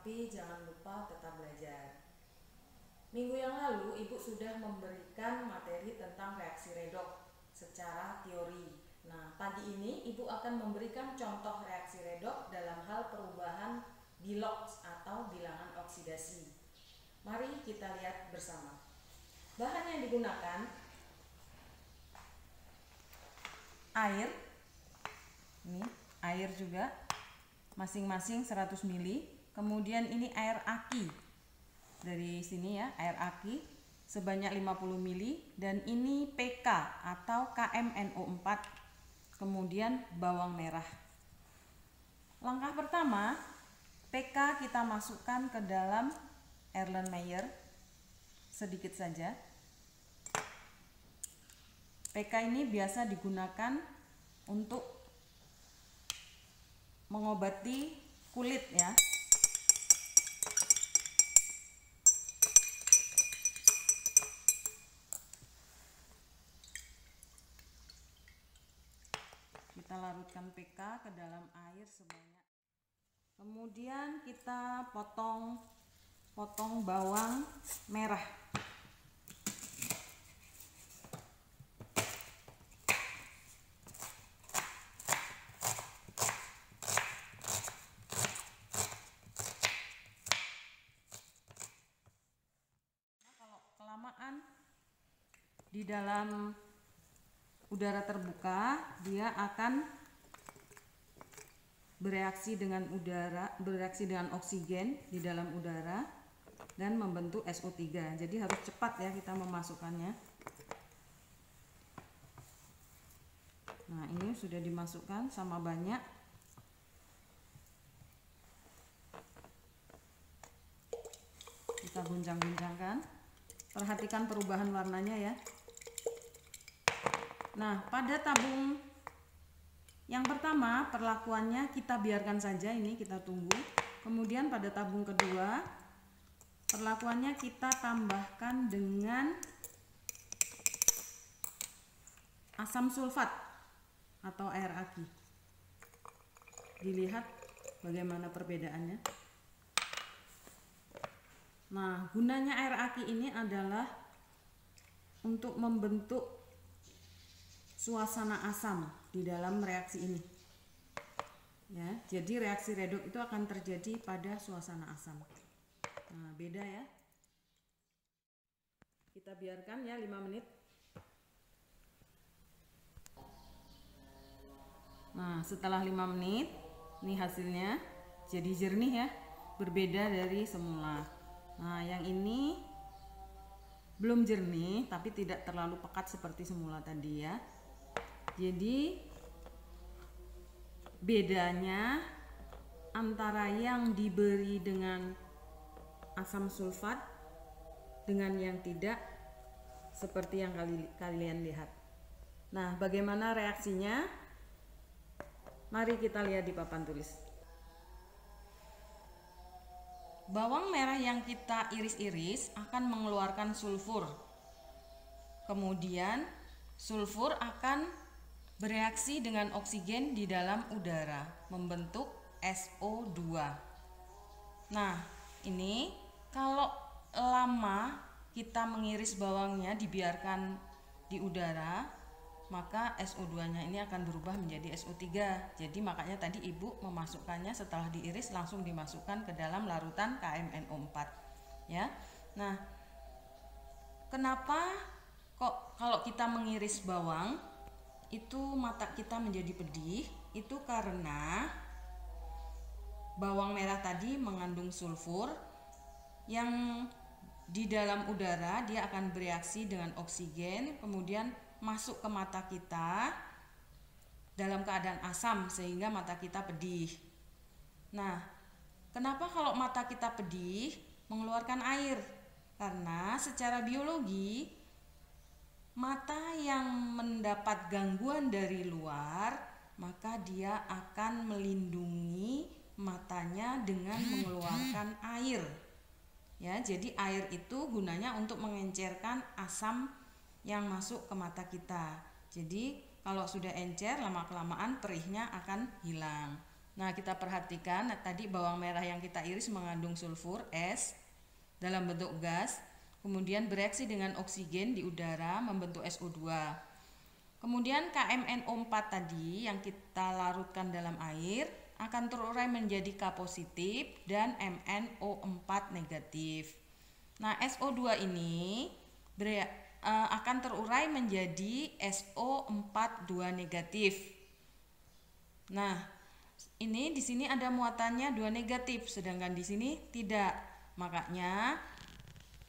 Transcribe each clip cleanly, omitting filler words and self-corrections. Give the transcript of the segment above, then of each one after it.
tapi jangan lupa tetap belajar. Minggu yang lalu Ibu sudah memberikan materi tentang reaksi redoks secara teori. Nah, pagi ini Ibu akan memberikan contoh reaksi redoks dalam hal perubahan bilox atau bilangan oksidasi. Mari kita lihat bersama. Bahan yang digunakan air, ini air juga masing-masing 100 ml. Kemudian ini air aki, dari sini ya, air aki sebanyak 50 ml. Dan ini PK atau KMNO4, kemudian bawang merah. Langkah pertama, PK kita masukkan ke dalam Erlenmeyer sedikit saja. PK ini biasa digunakan untuk mengobati kulit ya. Kita larutkan PK ke dalam air sebanyak. Kemudian kita potong bawang merah. Kelamaan di dalam udara terbuka, dia akan bereaksi dengan oksigen di dalam udara dan membentuk SO3. Jadi harus cepat ya kita memasukkannya. Nah, ini sudah dimasukkan sama banyak. Kita guncang-guncangkan. Perhatikan perubahan warnanya ya. Nah, pada tabung yang pertama perlakuannya kita biarkan saja, ini kita tunggu. Kemudian pada tabung kedua perlakuannya kita tambahkan dengan asam sulfat atau air aki. Dilihat bagaimana perbedaannya. Nah, gunanya air aki ini adalah untuk membentuk suasana asam di dalam reaksi ini. Ya, jadi reaksi redoks itu akan terjadi pada suasana asam. Nah, beda ya. Kita biarkan ya 5 menit. Nah, setelah 5 menit, ini hasilnya jadi jernih ya, berbeda dari semula. Nah, yang ini belum jernih tapi tidak terlalu pekat seperti semula tadi ya. Jadi bedanya antara yang diberi dengan asam sulfat dengan yang tidak, seperti yang kalian lihat. Nah, bagaimana reaksinya? Mari kita lihat di papan tulis. Bawang merah yang kita iris-iris akan mengeluarkan sulfur. Kemudian sulfur akan bereaksi dengan oksigen di dalam udara, membentuk SO2. Nah, ini kalau lama kita mengiris bawangnya dibiarkan di udara, maka SO2-nya ini akan berubah menjadi SO3. Jadi makanya tadi Ibu memasukkannya setelah diiris langsung dimasukkan ke dalam larutan KMNO4 ya. Nah, kenapa kok kalau kita mengiris bawang itu mata kita menjadi pedih? Itu karena bawang merah tadi mengandung sulfur yang di dalam udara dia akan bereaksi dengan oksigen, kemudian masuk ke mata kita dalam keadaan asam sehingga mata kita pedih. Nah, kenapa kalau mata kita pedih mengeluarkan air? Karena secara biologi mata yang mendapat gangguan dari luar, maka dia akan melindungi matanya dengan mengeluarkan air. Ya, jadi air itu gunanya untuk mengencerkan asam yang masuk ke mata kita. Jadi kalau sudah encer, lama-kelamaan perihnya akan hilang. Nah, kita perhatikan tadi bawang merah yang kita iris mengandung sulfur S dalam bentuk gas, kemudian bereaksi dengan oksigen di udara membentuk SO2. Kemudian KMNO4 tadi yang kita larutkan dalam air akan terurai menjadi K positif dan MnO4 negatif. Nah, SO2 ini akan terurai menjadi SO42 negatif. Nah, ini di sini ada muatannya 2 negatif, sedangkan di sini tidak. Makanya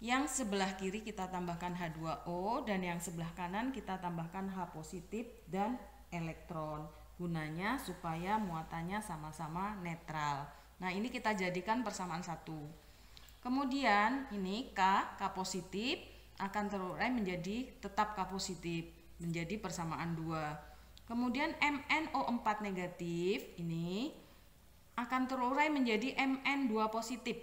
yang sebelah kiri kita tambahkan H2O dan yang sebelah kanan kita tambahkan H positif dan elektron. Gunanya supaya muatannya sama-sama netral. Nah, ini kita jadikan persamaan 1. Kemudian ini K positif akan terurai menjadi tetap K positif, menjadi persamaan 2. Kemudian MnO4 negatif ini akan terurai menjadi Mn2 positif.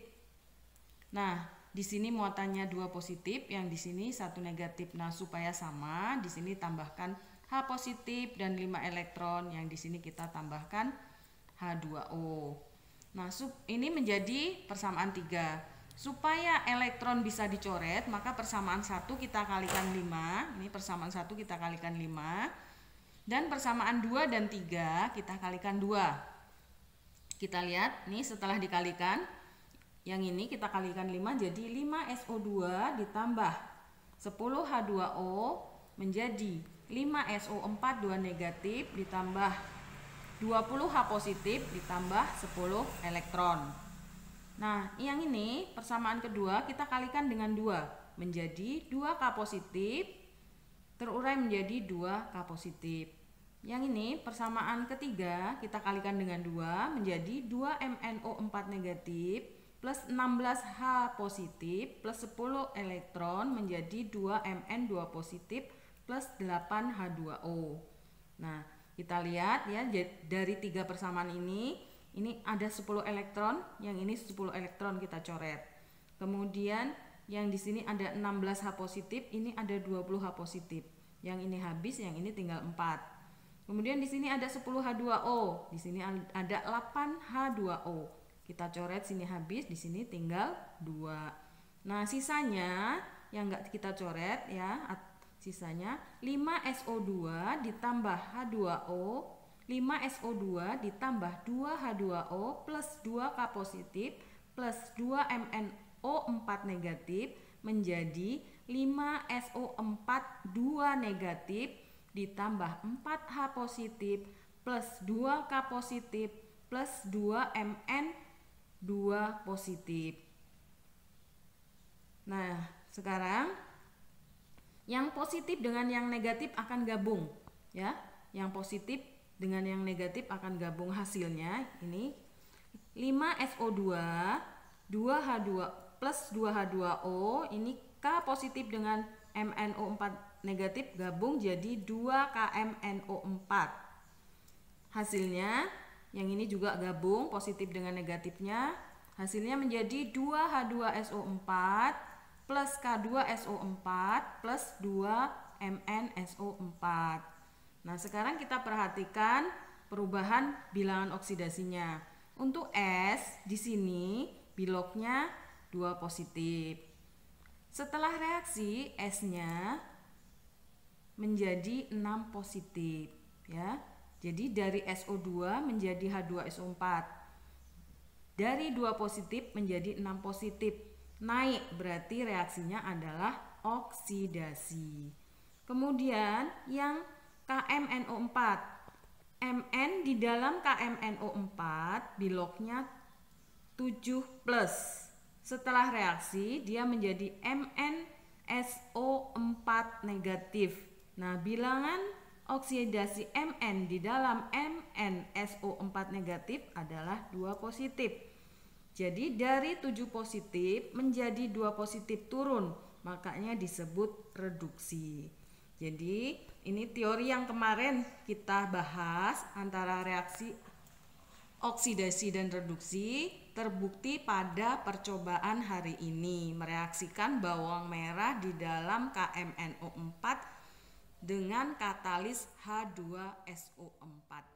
Nah, di sini muatannya 2 positif, yang di sini 1 negatif. Nah, supaya sama, di sini tambahkan H positif dan 5 elektron, yang di sini kita tambahkan H2O. Nah, ini menjadi persamaan 3. Supaya elektron bisa dicoret, maka persamaan 1 kita kalikan 5. Ini persamaan 1 kita kalikan 5. Dan persamaan 2 dan 3 kita kalikan 2. Kita lihat nih setelah dikalikan, yang ini kita kalikan 5 jadi 5SO2 ditambah 10H2O menjadi 5SO4 2 negatif ditambah 20H positif ditambah 10 elektron. Nah, yang ini persamaan kedua kita kalikan dengan 2 menjadi 2K positif terurai menjadi 2K positif. Yang ini persamaan ketiga kita kalikan dengan 2 menjadi 2MnO4 negatif plus 16H positif plus 10 elektron menjadi 2Mn2 positif plus 8H2O. Nah, kita lihat ya, dari 3 persamaan ini ada 10 elektron, yang ini 10 elektron kita coret. Kemudian yang di sini ada 16H positif, ini ada 20H positif. Yang ini habis, yang ini tinggal 4. Kemudian di sini ada 10H2O, di sini ada 8H2O. Kita coret, sini habis, di sini tinggal 2. Nah, sisanya yang enggak kita coret ya, sisanya 5SO2 ditambah H2O, 5SO2 ditambah 2H2O plus 2K positif plus 2MnO4 negatif menjadi 5SO4 2 negatif ditambah 4H positif plus 2K positif plus 2Mn2 positif. Nah, sekarang yang positif dengan yang negatif akan gabung ya. Yang positif dengan yang negatif akan gabung, hasilnya ini 5SO2 2H2 plus 2H2O, ini K positif dengan MnO4 negatif gabung jadi 2KMnO4. Hasilnya yang ini juga gabung positif dengan negatifnya, hasilnya menjadi 2H2SO4 plus K2SO4 plus 2MnSO4. Nah, sekarang kita perhatikan perubahan bilangan oksidasinya. Untuk S di sini biloknya 2 positif. Setelah reaksi, S-nya menjadi 6 positif ya. Jadi dari SO2 menjadi H2SO4. Dari 2 positif menjadi 6 positif. Naik, berarti reaksinya adalah oksidasi. Kemudian yang KMNO4. Mn di dalam KMNO4 biloknya 7+. Setelah reaksi dia menjadi MnSO4 negatif. Nah, bilangan oksidasi Mn di dalam MnSO4 negatif adalah 2 positif. Jadi dari 7 positif menjadi 2 positif turun, makanya disebut reduksi. Jadi ini teori yang kemarin kita bahas antara reaksi oksidasi dan reduksi terbukti pada percobaan hari ini, mereaksikan bawang merah di dalam KMNO4 dengan katalis H2SO4.